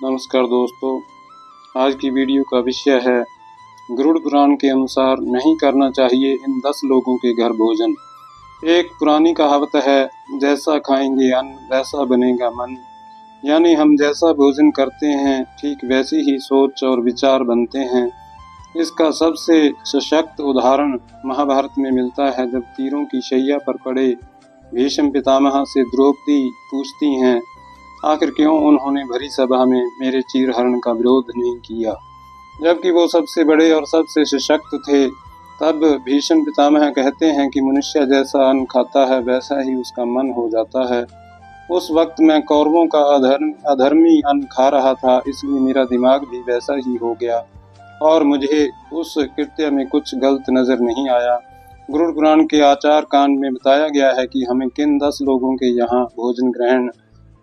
नमस्कार दोस्तों, आज की वीडियो का विषय है गरुड़ पुराण के अनुसार नहीं करना चाहिए इन 10 लोगों के घर भोजन। एक पुरानी कहावत है, जैसा खाएंगे अन्न वैसा बनेगा मन। यानी हम जैसा भोजन करते हैं ठीक वैसी ही सोच और विचार बनते हैं। इसका सबसे सशक्त उदाहरण महाभारत में मिलता है, जब तीरों की शैया पर पड़े भीष्म पितामह से द्रौपदी पूछती हैं, आखिर क्यों उन्होंने भरी सभा में मेरे चीरहरण का विरोध नहीं किया, जबकि वो सबसे बड़े और सबसे सशक्त थे। तब भीष्म पितामह कहते हैं कि मनुष्य जैसा अन्न खाता है वैसा ही उसका मन हो जाता है। उस वक्त मैं कौरवों का अधर्मी अन्न खा रहा था, इसलिए मेरा दिमाग भी वैसा ही हो गया और मुझे उस कृत्य में कुछ गलत नजर नहीं आया। गरुड़ पुराण के आचार कांड में बताया गया है कि हमें किन 10 लोगों के यहाँ भोजन ग्रहण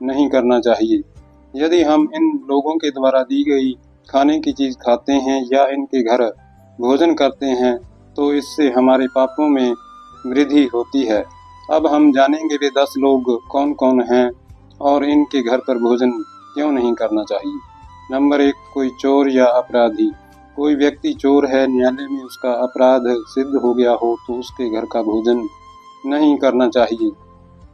नहीं करना चाहिए। यदि हम इन लोगों के द्वारा दी गई खाने की चीज खाते हैं या इनके घर भोजन करते हैं तो इससे हमारे पापों में वृद्धि होती है। अब हम जानेंगे वे 10 लोग कौन कौन हैं और इनके घर पर भोजन क्यों नहीं करना चाहिए। नंबर 1, कोई चोर या अपराधी। कोई व्यक्ति चोर है, न्यायालय में उसका अपराध सिद्ध हो गया हो तो उसके घर का भोजन नहीं करना चाहिए।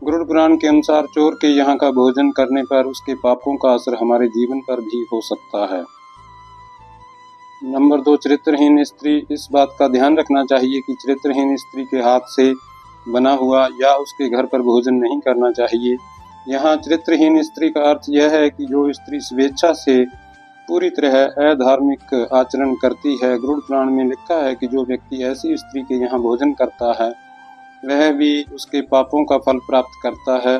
गरुड़ पुराण के अनुसार चोर के यहाँ का भोजन करने पर उसके पापों का असर हमारे जीवन पर भी हो सकता है। नंबर 2, चरित्रहीन स्त्री। इस बात का ध्यान रखना चाहिए कि चरित्रहीन स्त्री के हाथ से बना हुआ या उसके घर पर भोजन नहीं करना चाहिए। यहाँ चरित्रहीन स्त्री का अर्थ यह है कि जो स्त्री स्वेच्छा से पूरी तरह अधार्मिक आचरण करती है। गरुड़ पुराण में लिखा है कि जो व्यक्ति ऐसी स्त्री के यहाँ भोजन करता है वह भी उसके पापों का फल प्राप्त करता है।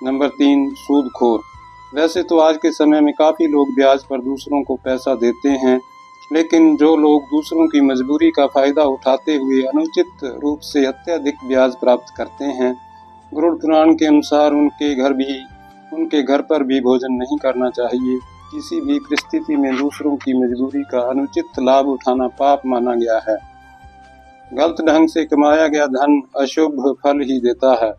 नंबर 3, सूदखोर। वैसे तो आज के समय में काफ़ी लोग ब्याज पर दूसरों को पैसा देते हैं, लेकिन जो लोग दूसरों की मजबूरी का फ़ायदा उठाते हुए अनुचित रूप से अत्यधिक ब्याज प्राप्त करते हैं, गरुड़ पुराण के अनुसार उनके घर पर भी भोजन नहीं करना चाहिए। किसी भी परिस्थिति में दूसरों की मजबूरी का अनुचित लाभ उठाना पाप माना गया है। गलत ढंग से कमाया गया धन अशुभ फल ही देता है।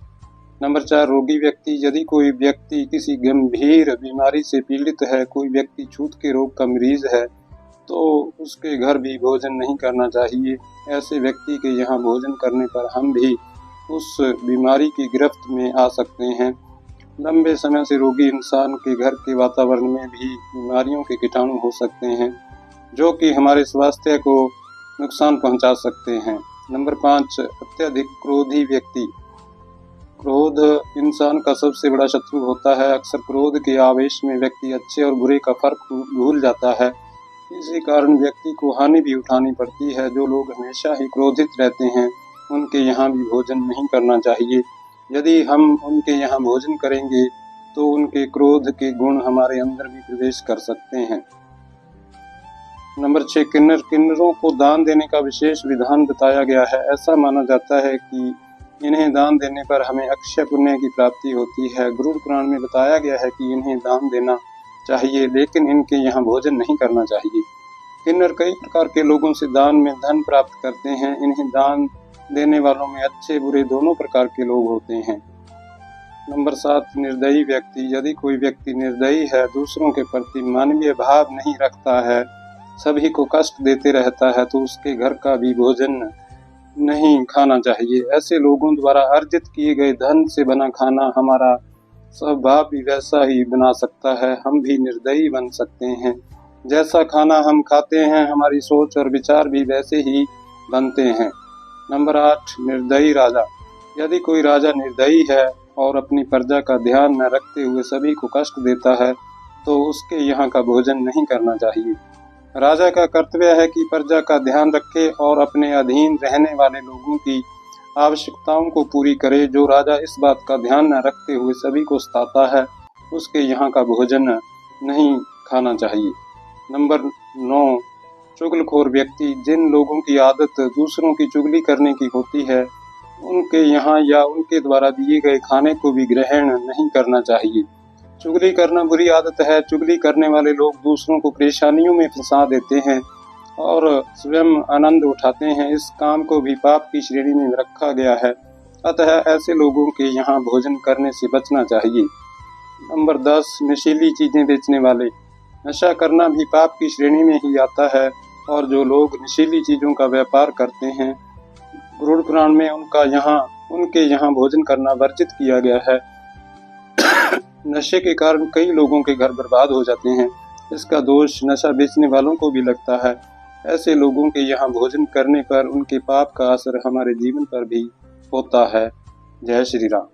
नंबर 4, रोगी व्यक्ति। यदि कोई व्यक्ति किसी गंभीर बीमारी से पीड़ित है, कोई व्यक्ति छूत के रोग का मरीज है, तो उसके घर भी भोजन नहीं करना चाहिए। ऐसे व्यक्ति के यहाँ भोजन करने पर हम भी उस बीमारी की गिरफ्त में आ सकते हैं। लंबे समय से रोगी इंसान के घर के वातावरण में भी बीमारियों के कीटाणु हो सकते हैं, जो कि हमारे स्वास्थ्य को नुकसान पहुंचा सकते हैं। नंबर 5, अत्यधिक क्रोधी व्यक्ति। क्रोध इंसान का सबसे बड़ा शत्रु होता है। अक्सर क्रोध के आवेश में व्यक्ति अच्छे और बुरे का फर्क भूल जाता है। इसी कारण व्यक्ति को हानि भी उठानी पड़ती है। जो लोग हमेशा ही क्रोधित रहते हैं उनके यहाँ भी भोजन नहीं करना चाहिए। यदि हम उनके यहाँ भोजन करेंगे तो उनके क्रोध के गुण हमारे अंदर भी प्रवेश कर सकते हैं। नंबर 6, किन्नर। किन्नरों को दान देने का विशेष विधान बताया गया है। ऐसा माना जाता है कि इन्हें दान देने पर हमें अक्षय पुण्य की प्राप्ति होती है। गरुड़ पुराण में बताया गया है कि इन्हें दान देना चाहिए, लेकिन इनके यहाँ भोजन नहीं करना चाहिए। किन्नर कई प्रकार के लोगों से दान में धन प्राप्त करते हैं। इन्हें दान देने वालों में अच्छे बुरे दोनों प्रकार के लोग होते हैं। नंबर 7, निर्दयी व्यक्ति। यदि कोई व्यक्ति निर्दयी है, दूसरों के प्रति मानवीय भाव नहीं रखता है, सभी को कष्ट देते रहता है, तो उसके घर का भी भोजन नहीं खाना चाहिए। ऐसे लोगों द्वारा अर्जित किए गए धन से बना खाना हमारा स्वभाव भी वैसा ही बना सकता है। हम भी निर्दयी बन सकते हैं। जैसा खाना हम खाते हैं हमारी सोच और विचार भी वैसे ही बनते हैं। नंबर 8, निर्दयी राजा। यदि कोई राजा निर्दयी है और अपनी प्रजा का ध्यान न रखते हुए सभी को कष्ट देता है तो उसके यहाँ का भोजन नहीं करना चाहिए। राजा का कर्तव्य है कि प्रजा का ध्यान रखे और अपने अधीन रहने वाले लोगों की आवश्यकताओं को पूरी करे। जो राजा इस बात का ध्यान न रखते हुए सभी को सताता है उसके यहाँ का भोजन नहीं खाना चाहिए। नंबर 9, चुगलखोर व्यक्ति। जिन लोगों की आदत दूसरों की चुगली करने की होती है उनके यहाँ या उनके द्वारा दिए गए खाने को भी ग्रहण नहीं करना चाहिए। चुगली करना बुरी आदत है। चुगली करने वाले लोग दूसरों को परेशानियों में फंसा देते हैं और स्वयं आनंद उठाते हैं। इस काम को भी पाप की श्रेणी में रखा गया है, अतः ऐसे लोगों के यहाँ भोजन करने से बचना चाहिए। नंबर 10, नशीली चीजें बेचने वाले। नशा करना भी पाप की श्रेणी में ही आता है। और जो लोग नशीली चीज़ों का व्यापार करते हैं, गरुड़ पुराण में उनके यहाँ भोजन करना वर्जित किया गया है। नशे के कारण कई लोगों के घर बर्बाद हो जाते हैं। इसका दोष नशा बेचने वालों को भी लगता है। ऐसे लोगों के यहाँ भोजन करने पर उनके पाप का असर हमारे जीवन पर भी होता है। जय श्री राम।